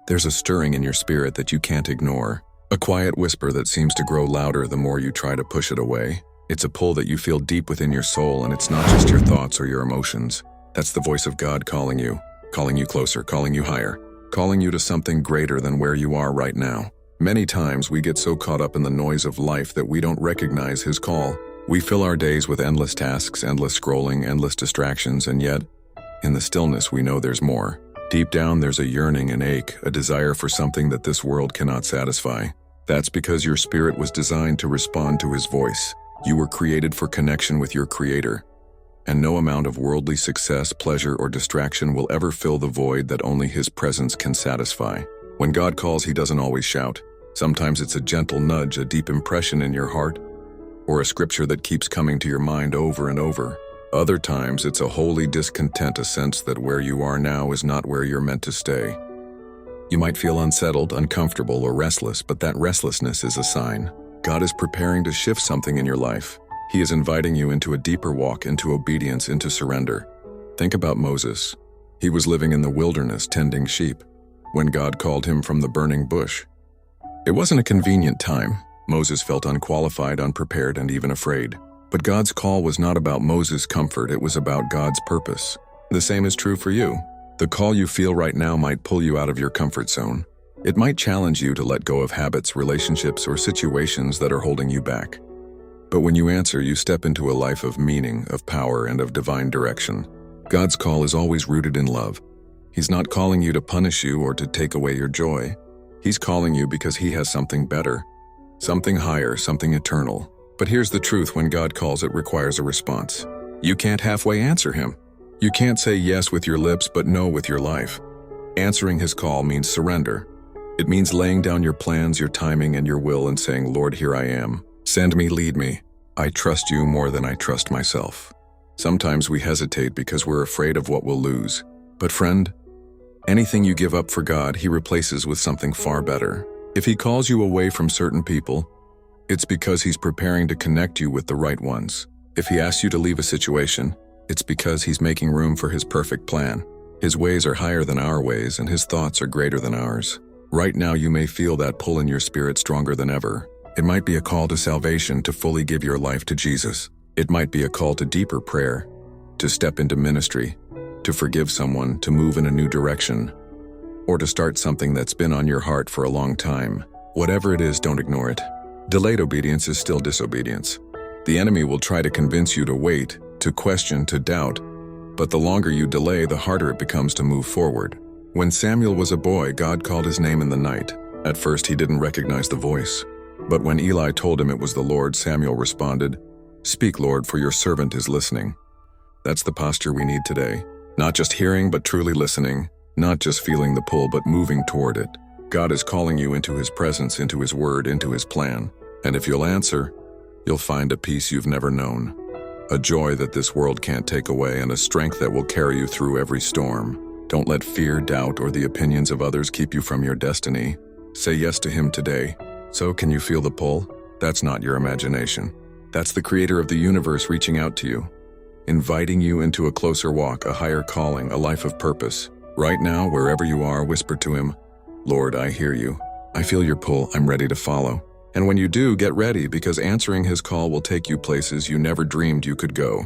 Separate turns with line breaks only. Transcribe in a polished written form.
There's a stirring in your spirit that you can't ignore. A quiet whisper that seems to grow louder the more you try to push it away. It's a pull that you feel deep within your soul, and it's not just your thoughts or your emotions. That's the voice of God calling you closer, calling you higher, calling you to something greater than where you are right now. Many times we get so caught up in the noise of life that we don't recognize His call. We fill our days with endless tasks, endless scrolling, endless distractions, and yet, in the stillness we know there's more. Deep down there's a yearning, an ache, a desire for something that this world cannot satisfy. That's because your spirit was designed to respond to His voice. You were created for connection with your Creator. And no amount of worldly success, pleasure, or distraction will ever fill the void that only His presence can satisfy. When God calls, He doesn't always shout. Sometimes it's a gentle nudge, a deep impression in your heart, or a scripture that keeps coming to your mind over and over. Other times it's a holy discontent, a sense that where you are now is not where you're meant to stay. You might feel unsettled, uncomfortable, or restless, but that restlessness is a sign. God is preparing to shift something in your life. He is inviting you into a deeper walk, into obedience, into surrender. Think about Moses. He was living in the wilderness, tending sheep, when God called him from the burning bush. It wasn't a convenient time. Moses felt unqualified, unprepared, and even afraid. But God's call was not about Moses' comfort, it was about God's purpose. The same is true for you. The call you feel right now might pull you out of your comfort zone. It might challenge you to let go of habits, relationships, or situations that are holding you back. But when you answer, you step into a life of meaning, of power, and of divine direction. God's call is always rooted in love. He's not calling you to punish you or to take away your joy. He's calling you because He has something better, something higher, something eternal. But here's the truth: when God calls, it requires a response. You can't halfway answer Him. You can't say yes with your lips but no with your life. Answering His call means surrender. It means laying down your plans, your timing, and your will and saying, "Lord, here I am. Send me, lead me. I trust you more than I trust myself." Sometimes we hesitate because we're afraid of what we'll lose. But friend, anything you give up for God, He replaces with something far better. If He calls you away from certain people, it's because He's preparing to connect you with the right ones. If He asks you to leave a situation, it's because He's making room for His perfect plan. His ways are higher than our ways, and His thoughts are greater than ours. Right now you may feel that pull in your spirit stronger than ever. It might be a call to salvation, to fully give your life to Jesus. It might be a call to deeper prayer, to step into ministry, to forgive someone, to move in a new direction, or to start something that's been on your heart for a long time. Whatever it is, don't ignore it. Delayed obedience is still disobedience. The enemy will try to convince you to wait, to question, to doubt, but the longer you delay, the harder it becomes to move forward. When Samuel was a boy, God called his name in the night. At first, he didn't recognize the voice. But when Eli told him it was the Lord, Samuel responded, "Speak, Lord, for your servant is listening." That's the posture we need today. Not just hearing, but truly listening. Not just feeling the pull, but moving toward it. God is calling you into His presence, into His word, into His plan. And if you'll answer, you'll find a peace you've never known. A joy that this world can't take away, and a strength that will carry you through every storm. Don't let fear, doubt, or the opinions of others keep you from your destiny. Say yes to Him today. So, can you feel the pull? That's not your imagination. That's the Creator of the universe reaching out to you, inviting you into a closer walk, a higher calling, a life of purpose. Right now, wherever you are, whisper to Him, "Lord, I hear you. I feel your pull. I'm ready to follow." And when you do, get ready, because answering His call will take you places you never dreamed you could go.